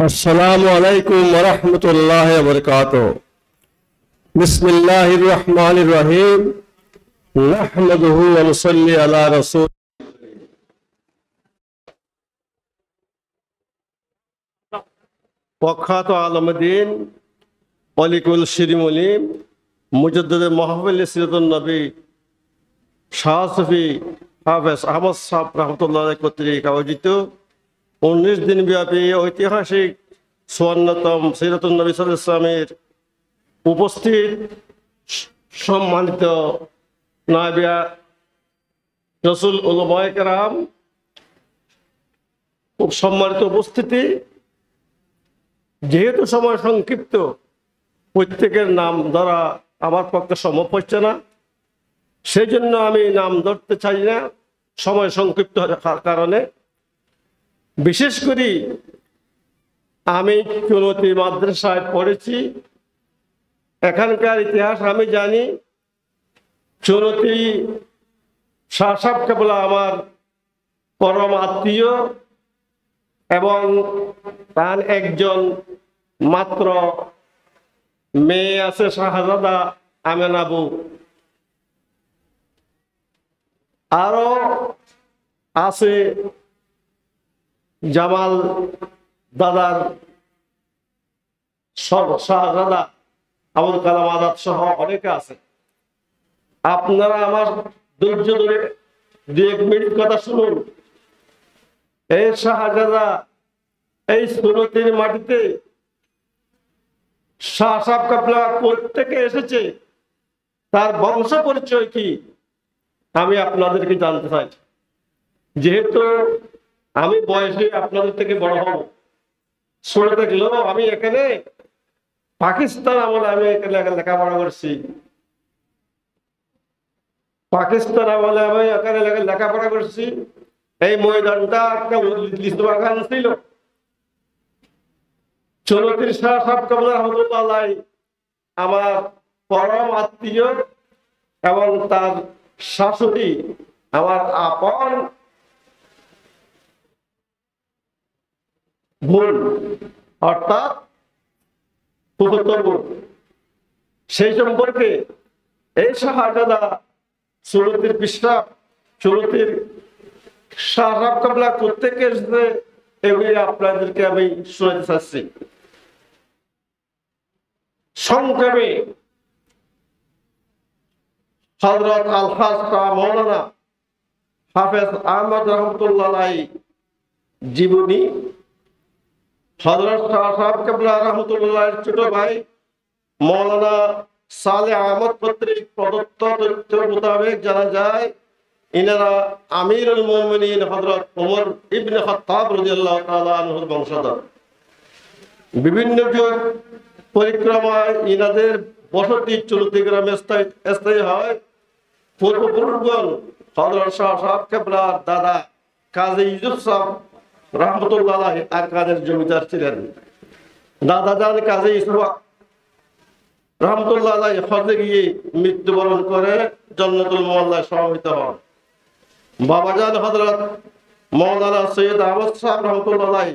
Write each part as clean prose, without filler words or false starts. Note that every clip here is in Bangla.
अस्सलामु अलैकुम वरहमतुल्लाहि वबरकातुहू। बिस्मिल्लाहिर रहमानिर रहीम। नहमदुहु व नुसल्ली अला रसूल। प्रख्यात आलमदीन अलिकुल शिरीमुलीम मुजद्दिद महफिल सीरतुन नबी शाह सूफी हाफेज अहमद साहब रहमतुल्लाह কর্তৃক আয়োজিত 19 দিন ব্যাপী ঐতিহাসিক 54তম সিরাতুন নবী সাল্লাল্লাহু আলাইহি ওয়াসাল্লামের উপস্থিত সম্মানিত নাবিয়া রাসূল উলামায়ে কেরাম, খুব সম্মানিত উপস্থিতি। যেহেতু সময় সংক্ষিপ্ত, প্রত্যেকের নাম ধরা আমার পক্ষে সম্ভব হচ্ছে না, সেই জন্য আমি নাম ধরতে চাই না সময় সংক্ষিপ্ত হওয়ার কারণে। বিশেষ করে আমি চুনতি মাদ্রাসায় পড়েছি, এখানকার ইতিহাস আমি জানি। চুনতি শাহ সাহেব কেবলা আমার পরম আত্মীয় এবং তার একজন মাত্র মেয়ে আছে, শাহজাদা আমেনাবু। আরো আছে জামাল দাদার শাহজাদা আবুল কালাম আজাদ সহ অনেকে আছে। আপনারা আমার ধৈর্য ধরে 2-1 মিনিট কথা শুনুন। এই শাহজাদা এই সুরতের মাটিতে শাহ সাহেব কাবলা কোত্থেকে এসেছে, তার বংশ পরিচয় কি, আমি আপনাদেরকে জানতে চাই। যেহেতু আমি বয়সে আপনাদের থেকে বড় হব, শুনে দেখলো আমি এখানে পাকিস্তান আমলে আমি এখানে লেখাপড়া করছি। পাকিস্তান আমলে আমি এখানে লেখাপড়া করছি। এই ময়দানটা একটা লিচু বাগান ছিল। চৌধুরী শাহ সাহেব কাবলা রহমতুল্লাহ আলাইহি আমার পরম আত্মীয় এবং তার শাশুড়ি আমার আপন বোন, অর্থাৎ ফুফুতো বোন। সেই সম্পর্কে এই শাহজাদা চৌধুরীর পিসরাব চৌধুরীর শাহ সাহেব কাবলা কোত্থেকে এসেছে, এগুলি আপনাদেরকে আমি শোনাতে চাচ্ছি সংক্ষেপে। হযরত আলহাজ মাওলানা হাফেজ আহমদ রহমতুল্লাহ আলাইহি জীবনী। হযরত শাহ সাহেব কাবলা রহমতুল্লাহর ছোট ভাই মাওলানা সালেহ আহমদ কর্তৃক প্রদত্ত তথ্য মোতাবেক জানা যায় ইনারা আমিরুল মুমিনিন হযরত ওমর ইবনে খাত্তাব রাদিয়াল্লাহু তাআলা আনহুর বংশধর। বিভিন্ন যুগ পরিক্রমায় ইনাদের বসতি চুলতি গ্রামে স্থায়ী হয়। পূর্বপুরুষগণ হযরত শাহ সাহেব কাবলার দাদা কাজী ইউসুফ সাহেব রহমতুল্লাহ আলাইহি আর কাদের জমিদার ছিলেন। দাদা জান কাজী ইউসুফ রহমতুল্লাহ আলাইহি হজে গিয়ে মৃত্যুবরণ করে জান্নাতুল মুআল্লায় সমাহিত হন। বাবাজান হযরত মাওলানা সৈয়দ আহমদ সাহেব রহমতুল্লাহ আলাইহি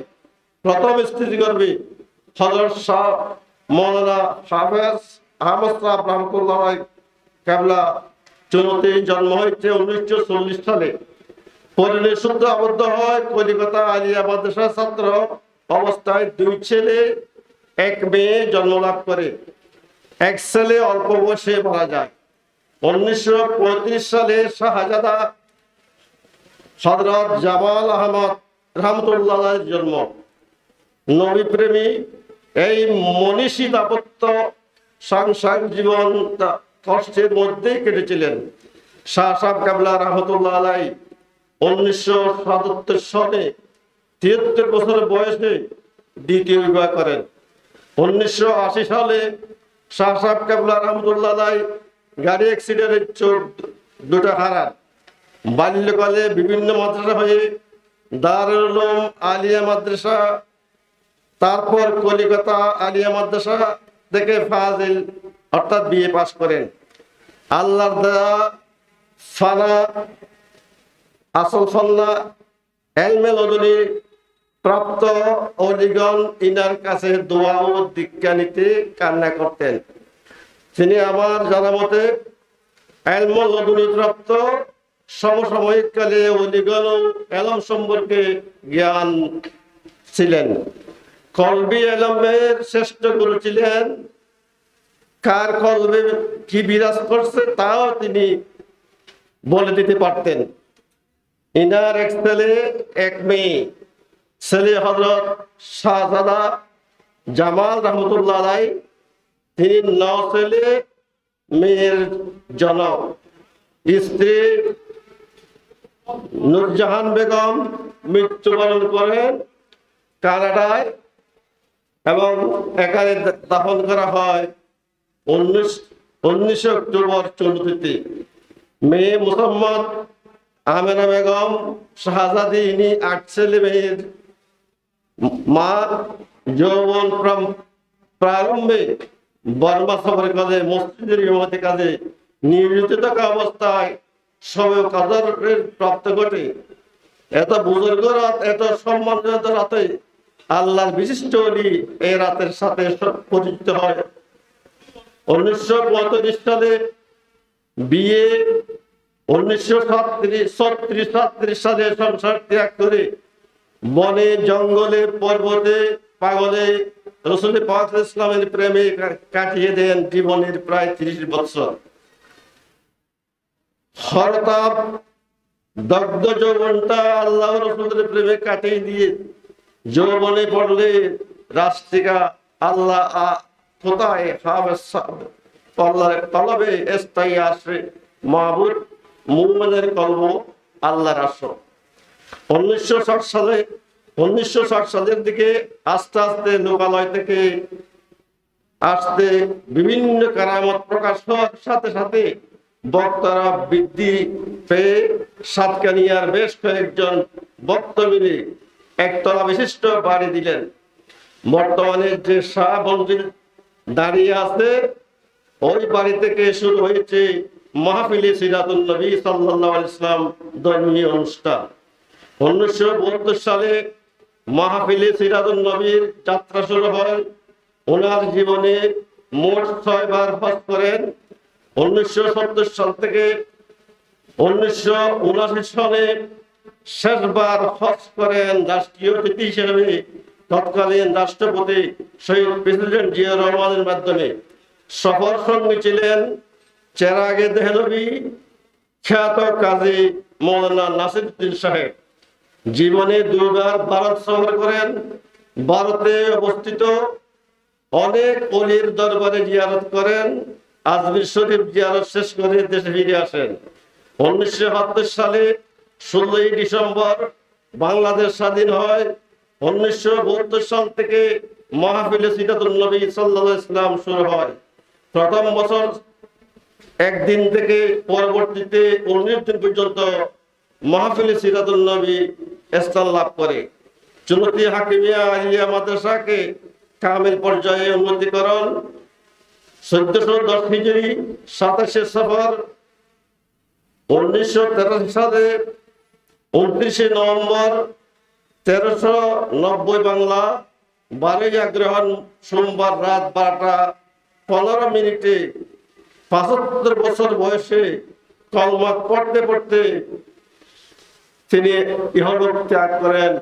প্রথম স্ত্রী গর্ভে হযরত শাহ মাওলানা হাফেজ আহমদ সাহেব রহমতুল্লাহ আলাইহি কাবলা চুনতে জন্ম হয়েছে 1940 সালে। পরিণয় সূত্রে আবদ্ধ হয় কলিকাতা আলিয়া মাদ্রাসার ছাত্র অবস্থায় 2 ছেলে 1 মেয়ে জন্মলাভ করে। 1 ছেলে অল্প বয়সে মারা যায়। 1935 সালে শাহজাদা হযরত জামাল আহমদ রহমতুল্লাহ আলাইহির জন্ম। নবী প্রেমী এই মনীষী দাম্পত্য সাংসারিক জীবন কষ্টের মধ্যেই কেটেছিলেন। শাহ সাহেব কাবলা রহমতুল্লাহ আলাইহি 1977 সালে 73 বছর বয়সে দ্বিতীয় বিবাহ করেন। 1980 সালে শাহ সাহেব কাবলা রহমতুল্লাহ আলাইহি গাড়ি অ্যাক্সিডেন্টে চোখ দুটো হারান। বাল্যকালে বিভিন্ন মাদ্রাসা হয়ে দারুল উলুম আলিয়া মাদ্রাসা, তারপর কলিকাতা আলিয়া মাদ্রাসা থেকে ফাজিল অর্থাৎ বিএ পাস করেন। আল্লাহর দয়া ফানা আসল ফান্না এলমে লদনী প্রাপ্ত অলিগণ ইনার কাছে দোয়া ও দীক্ষা নিতে কান্না করতেন। তিনি আমার জানা মতে এলমুল লদুনি প্রাপ্ত সমসাময়িক কালে অলিগণ এলম সম্পর্কে জ্ঞান ছিলেন। কলবি এলমের শ্রেষ্ঠ গুরু ছিলেন। কার কলবে কি বিরাজ করছে তাও তিনি বলে দিতে পারতেন। ইনার এক ছেলে এক মেয়ে, ছেলে হযরত শাহজাদা জামাল রহমতুল্লাহ আলাইহি, তিনি 9 ছেলে মেয়ের জনক। স্ত্রী নূরজাহান বেগম মৃত্যুবরণ করেন কানাডায় এবং এখানে দাফন করা হয় 19 অক্টোবর 1934-তে। মেয়ে মুহাম্মদ আমেনা বেগম শাহজাদি, ইনি 8 ছেলে মেয়ের মা। যৌবন প্রারম্ভে বর্মা সফরের কাজে, মসজিদের ইমামতি কাজে নিয়োজিত থাকা অবস্থায় শবে কদরের প্রাপ্ত ঘটে। এত বুজুর্গ রাত, এত সম্মানিত রাতে আল্লাহর বিশিষ্ট ওলি এই রাতের সাথে পরিচিত হয়। 1935 সালে বিয়ে, 1937 সালে সংসার ত্যাগ করে বনে জঙ্গলে পর্বতে পাগলে রাসূল পাক ইসলামের প্রেমে কাটিয়ে দেন জীবনের প্রায় 30 বছর। হরতাপ দগ্ধ যৌবনটা আল্লাহ রাসূলের প্রেমে কাটিয়ে দিয়ে যৌবনে পড়লে রাষ্ট্রিকা আল্লাহ কোথায় আল্লাহর তলবে স্থায়ী আসে মাহবুব মুমিনের কলব আল্লাহর আসর। 1960 সালের দিকে আস্তে আস্তে লোকালয় থেকে আসতে বিভিন্ন কারামত প্রকাশ হওয়ার সাথে সাথে বক্তারা বৃদ্ধি পেয়ে সাতকানিয়ার বেশ কয়েকজন বক্তা মিলে একতলা বিশিষ্ট বাড়ি দিলেন। বর্তমানে যে শাহ মঞ্জিল দাঁড়িয়ে আছে ওই বাড়ি থেকে শুরু হয়েছে মাহফিলে সিরাতুন নবী সাল্লাল্লাহু আলাইহি ওয়াসাল্লাম ধর্মীয় অনুষ্ঠান। 1972 সালে মাহফিলে সিরাতুন নবীর যাত্রা শুরু হয়। ওনার জীবনে মোট 6 বার হজ করেন। 1970 সাল থেকে 1979 সালে শেষবার হজ করেন রাষ্ট্রীয় অতিথি হিসেবে তৎকালীন রাষ্ট্রপতি শহীদ প্রেসিডেন্ট জিয়া রহমানের মাধ্যমে। সফর সঙ্গী ছিলেন চেরাগে দেহলভি, খ্যাত কাজী মৌলানা নাসিরউদ্দিন সাহেব। জীবনে 2 বার ভারত সফর করেন। ভারতে অবস্থিত অনেক অলির দরবারে জিয়ারত করেন। আজমির শরীফ জিয়ারত শেষ করে দেশে ফিরে আসেন। 1972 সালে 16 ডিসেম্বর বাংলাদেশ স্বাধীন হয়। 1972 সাল থেকে মাহফিলে সিরাতুন নবী সাল্লাল্লাহু আলাইহি ওয়াসাল্লাম শুরু হয়। প্রথম বছর 1 দিন থেকে পরবর্তীতে 19 দিন পর্যন্ত মাহফিলে সিরাতুন নবী স্থান লাভ করে। চুনতি হাকিমিয়া আলিয়া মাদ্রাসাকে কামিল পর্যায়ে উন্নতিকরণ। 1410 হিজরি 27 সফর 1983 সালে 29 নভেম্বর 1390 বাংলা 12 অগ্রহায়ণ সোমবার রাত 12:15 75 বছর বয়সে কলমা পড়তে পড়তে তিনি ইহলোক ত্যাগ করেন।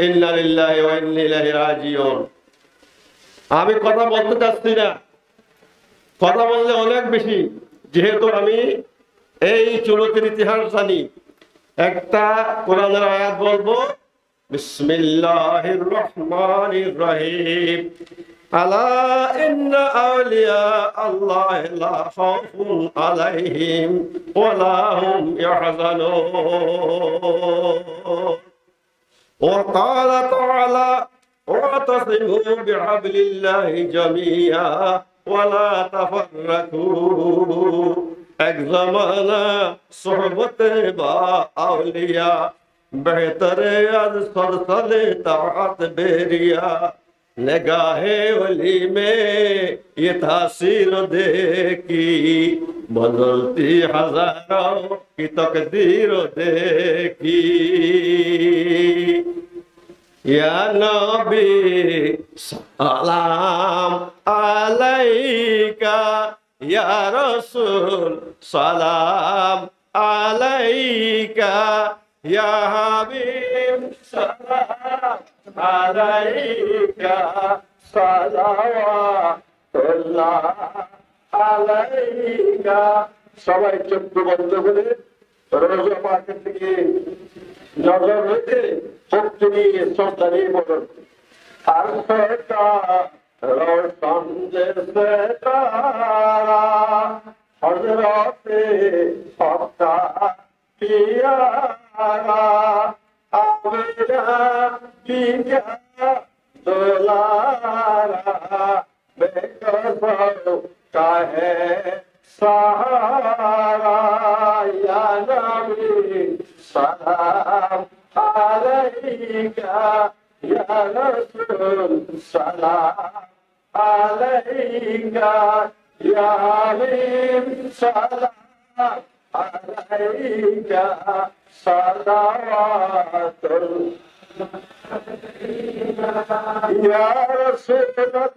ইন্না লিল্লাহি ওয়া ইন্না ইলাইহি রাজিউন। আমি কথা বলতে চাচ্ছি না, কথা বললে অনেক বেশি, যেহেতু আমি এই চুনতির ইতিহাস জানি। একটা কোরআনের আয়াত বলবো, বিসমিল্লাহির রহমানির রহিম। আলা ইন্না আউলিয়া আল্লাহি লা খাউফুন আলাইহিম ওয়া লা হুম ইয়াহজানুন। ওয়া ক্বালা তাআলা ওয়াতাসিমু বিহাবলিল্লাহি জামিআ ওয়া লা তাফাররাকু। এক জমানা সোহবতে বা আউলিয়া বেহতরে আজ সরসলে তাআত বেরিয়া। निगाहे वली में ये तासीर देखी, बदलती हजारों की तकदीर देखी। ইয়া নবী সালাম আলাইকা, ইয়া রাসূল সালাম আলাইকা, ইয়া হাবিব সালাম আলাইকা, সালাওয়াতুল্লাহ আলাইকা। সবাই চোখ বন্ধ করে রোজা পাকের দিকে নজর রেখে শক্তি নিয়ে শ্রদ্ধা নিয়ে বলুন, আর রোশন জেসে তারা হযরতে হক্কা পিয়ারা, আমিনা পিয়া दुलारा, बेकसो काहे सहारा, या नबी सलाम अलैका, या रसूल सलाम अलैका, या हबीब सलाम अलैका, सलावतुल्लाह या रसूलल्लाह,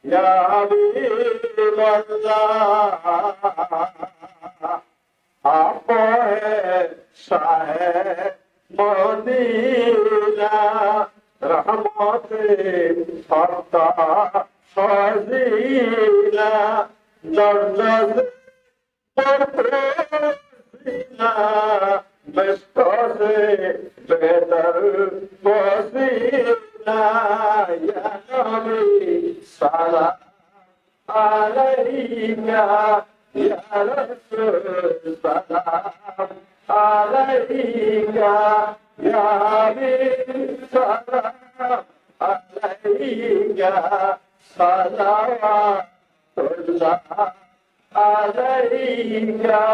या हबीबल्लाह, आप है शाहे मदीना, रहमते फता फजीला, दर्द परेसीना, से बेहतर वसीला, या नबी सलाम अलैका, या रसूल सलाम अलैका, या हबीब सलाम अलैका, सलावतुल्लाह अलैका,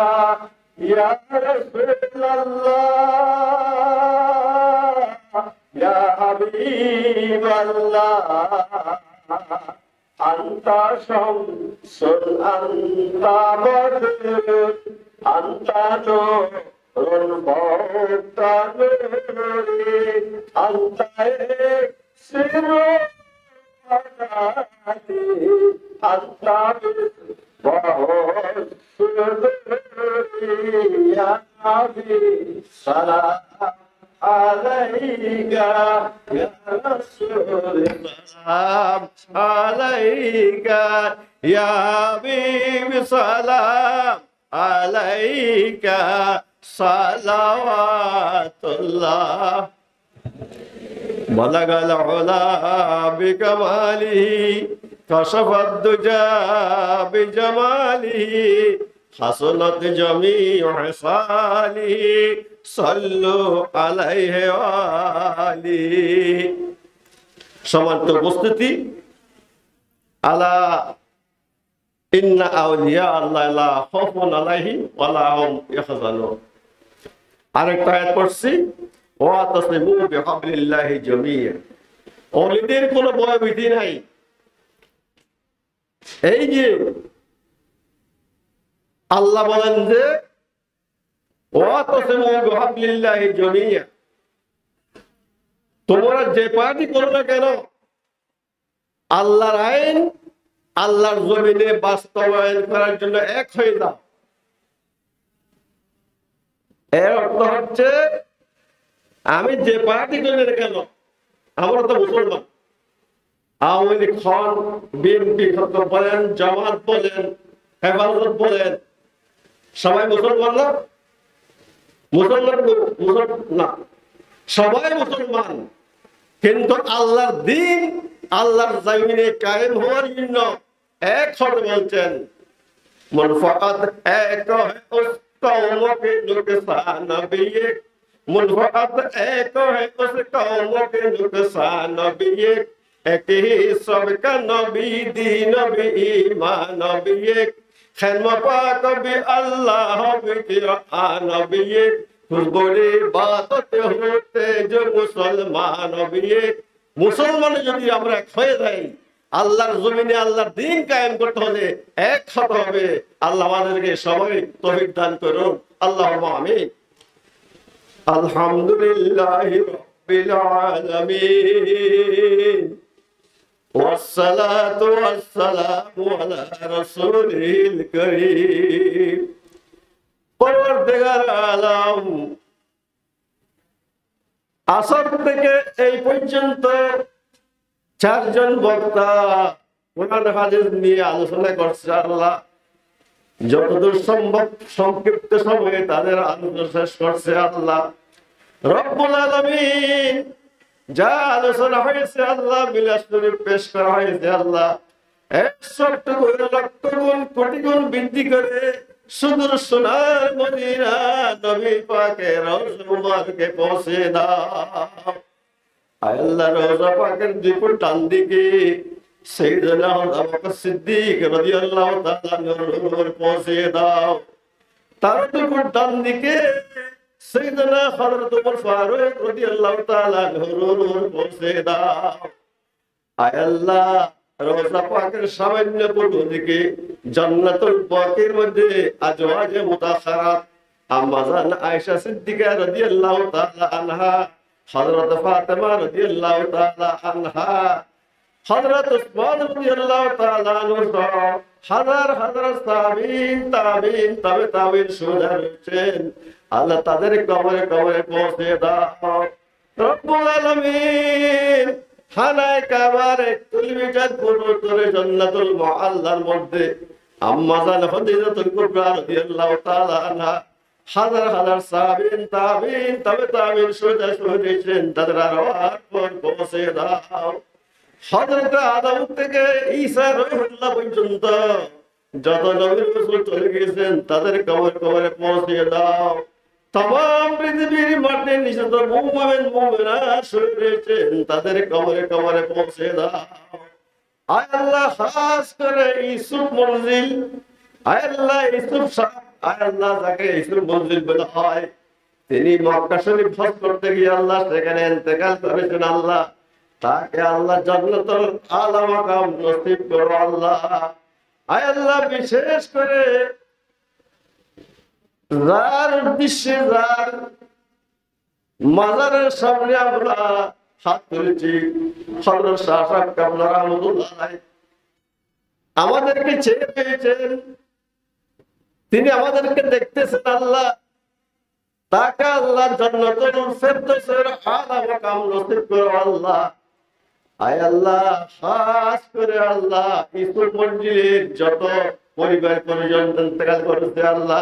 या रसूलल्लाह, या हबीबल्लाह, अंता शम्सुल अंता बदरुन, अंता नूरुल फौqa नूरी, अंता इक्सिरुल हयाती, अंता बहुत या नबी सलाम अलैका, या रसूल सलाम अलैका, या हबीब सलाम अलैका, सलावतुल्लाह। बलगल उला बिकमालिही, कशफत दुजा बिजमालिही, हसनत जमीउ हिसालिही, सल्लु अलैहि वालिही। সম্মানিত উপস্থিতি, আলা ইন্না আউলিয়া আল্লাহ লা খাউফুন আলাইহিম ওয়া লা হুম ইয়াহজানুন। আরেকটা আয়াত পড়ছি, ওয়া তাসিমু বিহাবলিল্লাহি জামিয়া, ওলিদের কোনো ভয়ভীতি নাই। এই যে আল্লাহ বলেন যে ওয়া তাসিমু বিহাবলিল্লাহি জামিয়া, তোমরা যে পার্টি করো না কেন আল্লাহর আইন আল্লাহর জমিনে বাস্তবায়ন করার জন্য এক হয়ে যাও। এর অর্থ হচ্ছে আমি যে পার্টি করি না কেন, আমরা তো মুসলমান, আওয়ামী লীগ হন, বিএনপি বলেন, জামাত বলেন, হেফাজত বলেন, সবাই মুসলমান না? মুসলমান না, সবাই মুসলমান, কিন্তু আল্লাহর দ্বীন আল্লাহর জমিনে কায়েম হওয়ার জন্য এক শর্ত বলছেন, মুনফাআত এক है उस कौम के नुकसान भी एक, मुनफाअत एक है उस कौम के नुकसान भी एक ही सबका नबी दीन भी ईमान भी एक, खैमा पाक भी अल्लाह भी कुरान भी एक, बड़ी बात होते जो मुसलमान भी एक। মুসলমান যদি আমরা হয়ে যাই, আল্লাহর জমিনে আল্লাহর দ্বীন কায়েম করতে হলে এক হতে হবে। আল্লাহ আমাদেরকে সবাই তৌফিক দান করুন, আল্লাহুম্মা আমিন। আলহামদুলিল্লাহি রাব্বিল আলামিন ওয়াসসালাতু ওয়াসসালামু আলা রাসূলিল কারীম। পরওয়ারদিগার আলম, আসর থেকে এই পর্যন্ত চারজন বক্তা কোরআন হাদিস নিয়ে আলোচনা করছে। আল্লাহ যতদূর সম্ভব সংক্ষিপ্ত সময়ে তাদের আলোচনা শেষ করছে। আল্লাহ রব্বুল আলামিন, যা আলোচনা হয়েছে আল্লাহ বিলাস শরীফ পেশ করা হয়েছে, আল্লাহ 100 গুণ লক্ষ গুণ কোটি গুণ বৃদ্ধি করে সুদূর সোনার মদিনা নবী পাকের রওজা মুবারকে পৌঁছে দাও। আয় আল্লাহ, রওজা পাকের দুপুর ডান দিকে সাইয়েদনা আবু বকর সিদ্দিক রাদিয়াল্লাহু তাআলা নূর পৌঁছে দাও। তার দুপুর ডান দিকে সাইয়েদনা হযরত ওমর ফারুক রাদিয়াল্লাহু তাআলা নূর পৌঁছে দাও। আয় আল্লাহ, রওজা পাকের সামান্য পূর্ব দিকে জান্নাতুল বাকির মধ্যে আজওয়াজে মুতাহহারাত আম্মা জান আয়েশা সিদ্দিকা রাদিয়াল্লাহু তাআলা আনহা, হযরত ফাতেমা রাদিয়াল্লাহু তাআলা আনহা, হযরত উসমান রাদিয়াল্লাহু তাআলা আনহু, হাজার হাজার সাহাবীন তাবিঈন তাবে তাবিঈন শুহাদা রয়েছেন। আল্লাহ তাদের কবরে কবরে পৌঁছে দাও। রব্বুল আলামিন, খানায়ে কাবার 1 মিটার পূর্বোত্তরে জান্নাতুল মুআল্লার মধ্যে আম্মা জান খাদিজাতুল কুবরা রাদিয়াল্লাহু তাআলা আনহা, হাজার হাজার সাহাবীন তাবিঈন তাবে তাবিঈন শুহাদা রয়েছেন, তাদের আরওয়াহ পৌঁছে দাও। হযরত আদম থেকে ঈসা রূহুল্লাহ পর্যন্ত যত নবী রাসূল চলে গেছেন তাদের কবরে কবরে পৌঁছে দাও। तमाम পৃথিবীর মাটির নিচে তো মুমিন মুমিনা শুয়ে রয়েছেন, তাদের কবরে কবরে পৌঁছে দাও। আয় আল্লাহ, খাস করে ইউসুফ মনজিল, আয় আল্লাহ ইউসুফ সাহেব, আয় আল্লাহ যাকে ইউসুফ মনজিল বলা হয়, তিনি মক্কা শরীফ হজ করতে গিয়ে আল্লাহ সেখানে ইন্তেকাল করেছেন। আল্লাহ তাকে আল্লাহ জান্নাতুল আলা মাকাম নসিব করো। আল্লাহ আয় আল্লাহ, বিশেষ করে যার উদ্দেশ্যে যার মাজারের সামনে আমরা হাত তুলেছি, হযরত শাহ সাহেব কাবলা রাহমাতুল্লাহ আলাইহি আমাদেরকে চেয়ে পেয়েছেন, তিনি আমাদেরকে দেখতেছেন। আল্লাহ তাকে আল্লাহ জান্নাতুল ফেরদৌসের আলা মাকাম নসিব করো। আল্লাহ আয় আল্লাহ, খাস করে আল্লাহ ইউসুফ মনজিলের যত পরিবার পরিজন ইন্তেকাল করেছে, আল্লাহ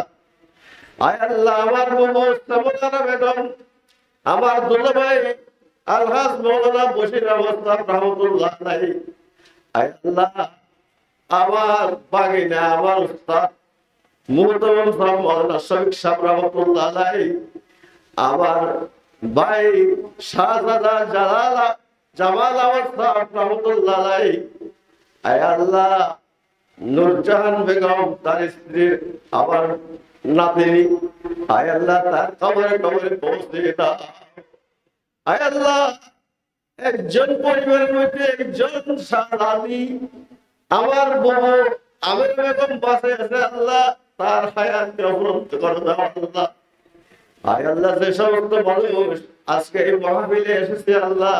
আয় আল্লাহ, আমার বুবু সামুদারা বেগম, আমার দুলাভাই আলহাজ মাওলানা বশির আহমদ সাহেব রাহমাতুল্লাহ আলাইহি, আয় আল্লাহ আমার বাগিনা, আমার উস্তাদ মুহতারাম সাহেব মাওলানা শফিক সাহেব রাহমাতুল্লাহ আলাইহি, আমার ভাই শাহজাদা জামাল আহমদ সাহেব রাহমাতুল্লাহ আলাইহি, আয় আল্লাহ নূরজাহান বেগম তার স্ত্রীর আবার নাতিনি, আয় আল্লাহ তার কবরে কবরে পৌঁছে দাও। আয় আল্লাহ, একজন পরিবারের মধ্যে একজন সাহাবী আমার বউ আমির বেগম বাসে আছে, আল্লাহ তার হায়াতকে অবরুদ্ধ করে দাও। আল্লাহ আয় আল্লাহ, যে সমস্ত মানুষ আজকে এই মাহফিলে এসেছে, আল্লাহ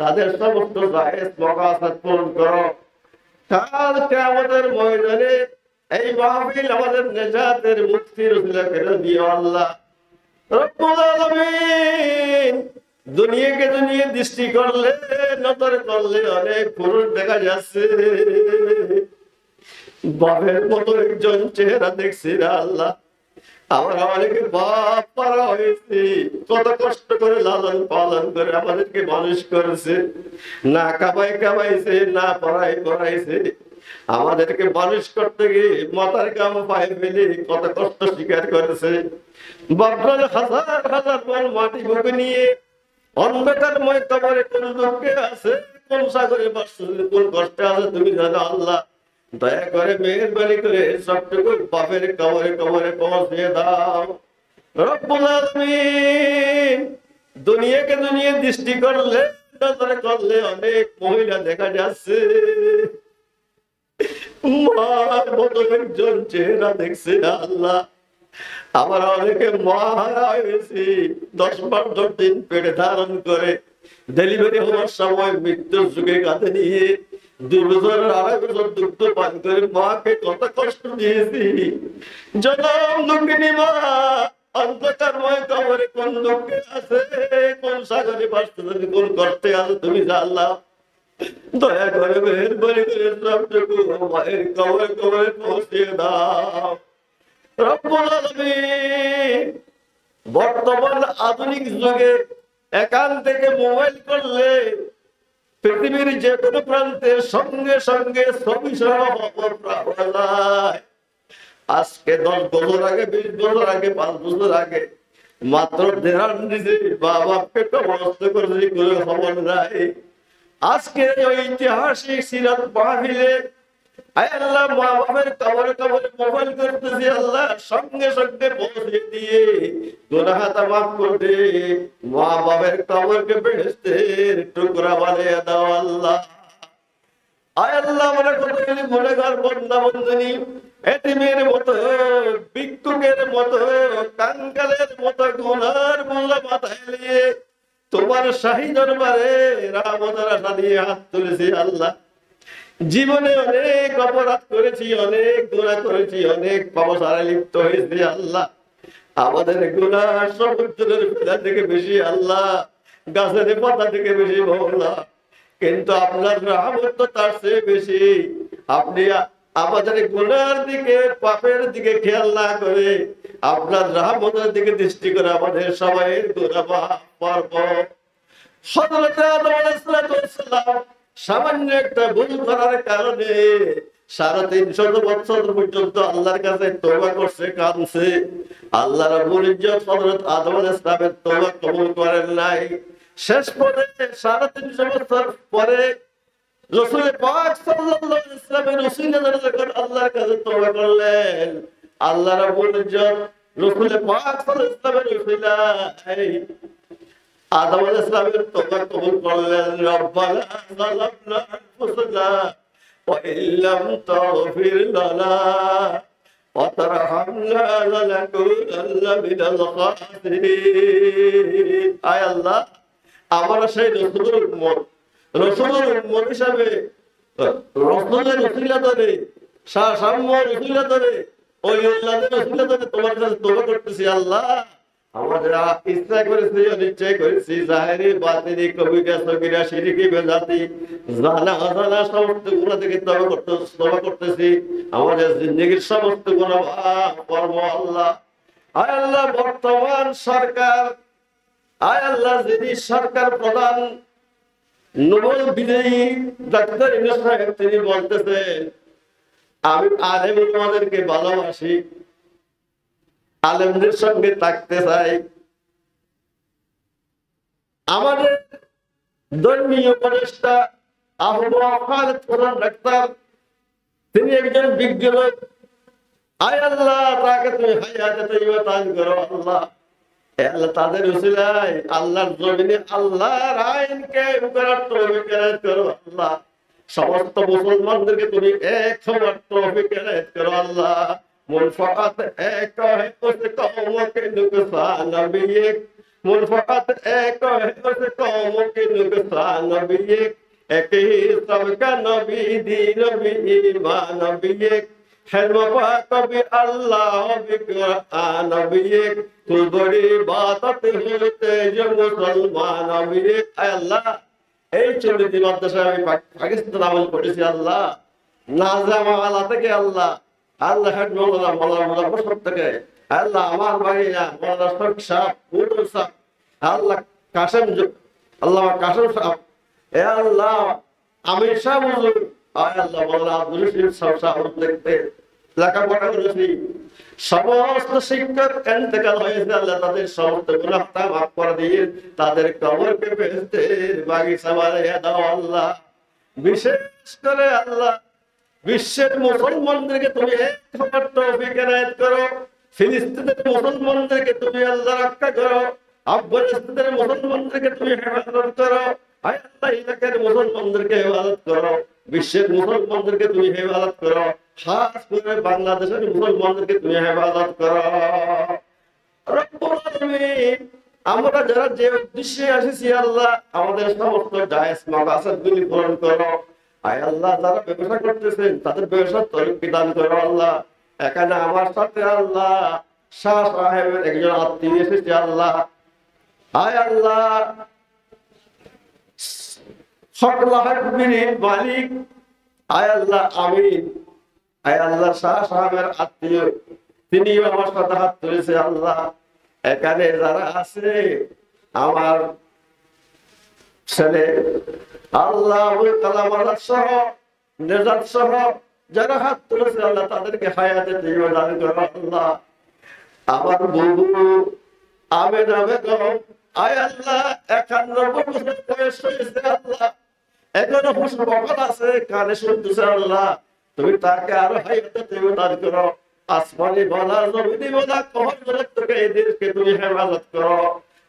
তাদের সমস্ত জায়েজ মাকাসাদ পূরণ করো। কাল কিয়ামতের ময়দানে এই মাহফিল আমাদের নেজাতের মুক্তির উসিলা করে দিও। আল্লাহ রব্বুল আলামিন, দুনিয়াকে দুনিয়া দৃষ্টি করলে নজর করলে অনেক পুরুষ দেখা যাচ্ছে, বাপের মতো একজন চেহারা দেখছি না। আল্লাহ আমরা অনেকে বাপ পারা হয়েছি, কত কষ্ট করে লালন পালন করে আমাদেরকে মানুষ করেছে, না কামাইছে না পড়াইছে, আমাদেরকে মানুষ করতে গিয়ে মাথার কাম পায়ে ফেলে কত কষ্ট স্বীকার করেছে। বাপরা হাজার হাজার মন মাটি বুকে নিয়ে অন্ধকারময় কবরে কোন দুঃখে আছে, কোন সাগরে বাসছে, কোন কষ্টে আছে তুমি জানো। আল্লাহ দয়া করে মেহেরবানি করে সবটুকু বাপের কবরে কবরে পৌঁছে দাও। রব্বুল আলামিন, দুনিয়াকে দুনিয়া দৃষ্টি করলে নজর করলে অনেক মহিলা দেখা যাচ্ছে, মার মতো একজন চেহারা দেখছে। আল্লাহ আমরা অনেকে মা হয়েছি, 10 মাস 10 দিন পেটে ধারণ করে ডেলিভারি হওয়ার সময় মৃত্যুর যুগে কাঁধে নিয়ে 2 বছর 2.5 বছর দুগ্ধ পান করে মাকে কত কষ্ট দিয়েছি। জনম দুঃখিনী মা অন্ধকারময় কবরে কোন দুঃখে আছে, কোন সাগরে ভাসতেছে, কোন কষ্টে আছে, তুমি জানলা। দয়া করে মেহেরবানি করে সবটুকু মায়ের কবরে কবরে পৌঁছে দাও রব্বুল আলামিন। বর্তমান আধুনিক যুগে এখান থেকে মোবাইল করলে পৃথিবীর যে কোনো প্রান্তের সঙ্গে সঙ্গে ছবি সহ পাওয়া যায়। আজকে 10 বছর আগে, 20 বছর আগে, 5 বছর আগে মাত্র দেড়ান দিছে, বাবাকে কবরস্থ করেছি, কোনো খবর নাই। আজকে ঐতিহাসিক সিরাত মাহফিলে আল্লাহ মা বাবার কবরে কবরে মোবাইল করতেছি, আল্লাহ সঙ্গে সঙ্গে পৌঁছে দিয়ে গুনাহটা মাফ করে মা বাবার কবরকে বেহেশতের টুকরা বানিয়ে দাও আল্লাহ। আয় আল্লাহ, আমরা কতগুলি গুনাহগার বান্দা বান্দিনী এতিমের মতো, ভিক্ষুকের মতো, কাঙ্গালের মতো গুনার বোঝা মাথায় নিয়ে তোমার শাহী দরবারে রহমতের আশা নিয়ে হাত তুলেছি আল্লাহ। জীবনে অনেক অপরাধ করেছি, অনেক গুনাহ করেছি, অনেক পাপসারে লিপ্ত হয়েছি আল্লাহ। আমাদের গুনাহ সমুদ্রের ফেলা থেকে বেশি আল্লাহ, গাছের পাতা থেকে বেশি মওলা, কিন্তু আপনার রহমত তো তার চেয়ে বেশি। আপনি আমাদের গুনার দিকে, পাপের দিকে খেয়াল না করে আপনার রহমতের দিকে দৃষ্টি করে আমাদের সবাইয়ের গুনাহ মাফ করবেন। হযরত আদম আলাইহিস সালাম সামান্য একটা ভুল করার কারণে 350 বছর পর্যন্ত আল্লাহর কাছে তওবা করছে, কাঁদছে। আল্লাহ রাব্বুল ইজ্জত হযরত আদম আলাইহিস সালামের তওবা কবুল করেন নাই। শেষ পরে 350 বছর পরে রাসূল পাক সাল্লাল্লাহু আলাইহি ওয়াসাল্লামের ওসিলা দ্বারা যখন আল্লাহর কাছে তওবা করলেন, আল্লাহ রাব্বুল ইজ্জত রাসূল পাক সাল্লাল্লাহু আলাইহি ওয়াসাল্লামের ওসিলায় আদম আলাইহিস সালামের তওবা কবুল করলেন। রব্বানা যালামনা আনফুসানা ওয়া ইল্লাম তাগফির লানা ওয়া তারহামনা লানাকুনান্না মিনাল খাসিরিন। আয় আল্লাহ, আমরা সেই রাসূলের উম্মত, রাসূলের উম্মত হিসাবে রাসূলের ওসিলা ধরে, সাম্যর ওসিলা ধরে, ওই আল্লাহর ওসিলা ধরে তোমার কাছে তওবা করতেছি আল্লাহ। আমাদের ইচ্ছা করেছি, অনিচ্ছা করেছি, জাহেরি বাতিনি, কবিরা সগীরা, শিরকি বেদাতি, জানা অজানা সমস্ত গুনাহ থেকে তওবা করতেছি। আমাদের জিন্দেগীর সমস্ত গুনাহ মাফ করবো আল্লাহ। আয় আল্লাহ, বর্তমান সরকার, আয় আল্লাহ, যিনি সরকার প্রধান নোবেল বিজয়ী ডাক্তার ইউনূস সাহেব, তিনি বলতেছেন আমি আলেম ওলামাদেরকে ভালোবাসি, আলেমদের সঙ্গে থাকতে চাই। আমাদের ধর্মীয় উপদেষ্টা আবু খালেদ প্রধান ডাক্তার, তিনি একজন বিজ্ঞ লোক। আয় আল্লাহ, তাকে তুমি হায়াতে তাইয়্যিবা দান করো আল্লাহ। আল্লাহ, তাদের উসিলায় আল্লাহর জমিনে আল্লাহর আইনকে করার তৌফিক এনায়েত করো আল্লাহ। সমস্ত মুসলমানদেরকে তুমি এক হওয়ার তৌফিক এনায়েত করো আল্লাহ। मुनफ़क़त एक है उस कौम के नुकसान भी एक, मुनफ़क़त एक है उस कौम के नुकसान भी एक ही सबका नबी दीन भी ईमान भी एक, हिल्म पाक भी अल्लाह भी कुरान भी एक, तू बड़ी बात होते जो मुसलमान भी एक। अल्लाह, এই 40 মাদ্রাসা আমি পাকিস্তান আমল করেছি আল্লাহ, নাজামা আলা থেকে আল্লাহ, আল্লাহ হেড মৌলানা মৌলানা বসত থেকে আল্লাহ, আমার ভাইয়া মৌলানা শফিক সাহেব, উদুল সাহেব, আল্লাহ কাসেম, আল্লাহ কাসেম সাহেব, এ আল্লাহ আমির সাহেব হুজুর, আয় আল্লাহ মৌলানা আব্দুল রশিদ সাহেব দেখতে লেখাপড়া করেছি। সমস্ত শিক্ষক ইন্তেকাল হয়েছে আল্লাহ, তাদের সমস্ত গুনাহ মাফ করে দিয়ে তাদের কবরকে বেহেশতের বাগিচা বানিয়ে দাও আল্লাহ। বিশেষ করে আল্লাহ, বিশ্বের মুসলমানদেরকে তুমি এক হওয়ার তৌফিক এনায়েত করো। ফিলিস্তিনের মুসলমানদেরকে তুমি আল্লাহ রক্ষা করো। আফগানিস্তানের মুসলমানদেরকে তুমি হেফাজত করো। আয় আল্লাহ, ইরাকের মুসলমানদেরকে হেফাজত করো। বিশ্বের মুসলমানদেরকে তুমি হেফাজত করো। খাস করে বাংলাদেশের মুসলমানদেরকে তুমি হেফাজত করো রব্বুল আলামিন। আমরা যারা যে উদ্দেশ্যে এসেছি আল্লাহ, আমাদের সমস্ত জায়েজ মাকাসাদগুলি পূরণ করো। আয় আল্লাহ, যারা ব্যবসা করতেছেন তাদের ব্যবসার তৌফিক দান করো আল্লাহ। এখানে আমার সাথে আল্লাহ শাহ সাহেবের একজন আত্মীয় এসেছে আল্লাহ। আয় আল্লাহ, সকল হাকবির মালিক আয় আল্লাহ, আমিন। আয় আল্লাহ, শাহ সাহেবের আত্মীয় তিনিও আমার সাথে হাত তুলেছে আল্লাহ। এখানে যারা আছে আমার ছেলে আল্লাহ আবুল কালাম আজাদ সহ নেজাত সহ যারা হাত তুলেছে আল্লাহ, তাদেরকে হায়াতে তৈয়বা দান করো আল্লাহ। আমার বুবু আমেনা বেগম আয় আল্লাহ 91 বছর বয়স হয়েছে আল্লাহ, এখনো হুঁশ বকল আছে, কানে শুনতেছে আল্লাহ। তুমি তাকে আরো হায়াতে তৈয়বা দান করো। আসমানি বলা জমিনি বলা কখন বলে তোকে এদেরকে তুমি হেফাজত করো।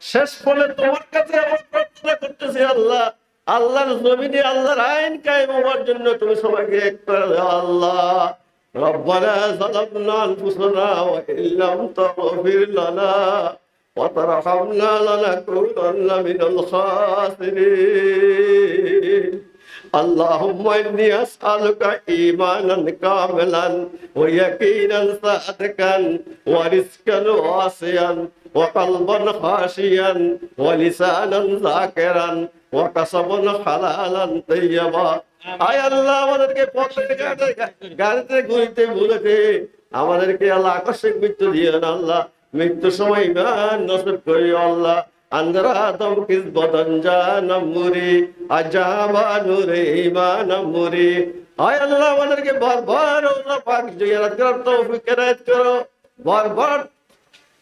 শেষ ফলে তোমার কাছে আমার প্রার্থনা করতেছি আল্লাহ, আল্লাহর জমিনে আল্লাহর আইন কায়েম হওয়ার জন্য তুমি সবাইকে এক করে দাও আল্লাহ। রব্বানা যালামনা আনফুসানা ওয়া ইল্লাম তাগফির লানা ওয়া তারহামনা লানাকুনান্না মিনাল খাসিরিন। اللهم إني أسألك إيمانا كاملا ويقينا صادقا ورزقا واسعا وقلبا خاشيا ولسانا ذاكرا وكسبا حلالا طيبا। আয় আল্লাহ, আমাদেরকে পথের গাড়িতে ঘুরতে ভুলেছে আমাদেরকে আল্লাহ আকস্মিক মৃত্যু দিও না আল্লাহ। মৃত্যুর সময় ইমান নসিব করিও আল্লাহ। अंदरा दम किस बदन जान मुरी अजाबा नूरे ईमान मुरी। आय अल्लाह, আমাদেরকে বারবার আল্লাহ পাক জিয়ারত করার তৌফিক ইনায়েত করো, বারবার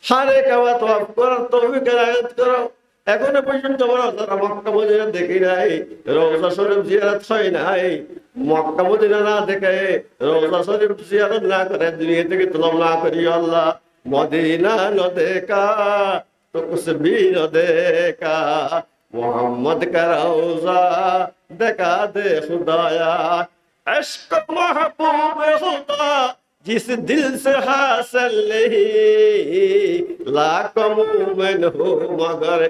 হারে কাবা তওয়াফ করার তৌফিক ইনায়েত করো। এখনো পর্যন্ত আমরা মক্কা মদিনা দেখি নাই, রওজা শরীফ জিয়ারত হয় নাই। মক্কা মদিনা না দেখে রওজা শরীফ জিয়ারত না করে দুনিয়া থেকে তুলনা না করি আল্লাহ। মদিনা ন দেখা तो कुछ भी न देखा, मोहम्मद का रोजा देखा दे खुदाया। इश्क महबूब खुदा जिस दिल से हासिल नहीं, लाखों मोमिन हो मगर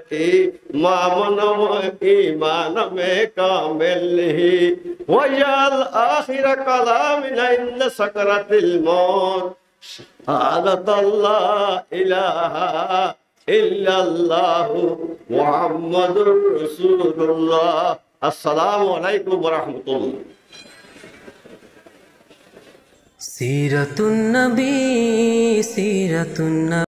ईमान में कामिल नहीं। वयाल आखिर कलामिना इंद सकरतिल मौत शहादत अल्लाह इलाहा इल्लल्लाहु मुहम्मदुर रसूलुल्लाह। अस्सलामु अलैकुम व रहमतुल्लाह। सीरतुन नबी सीरतुन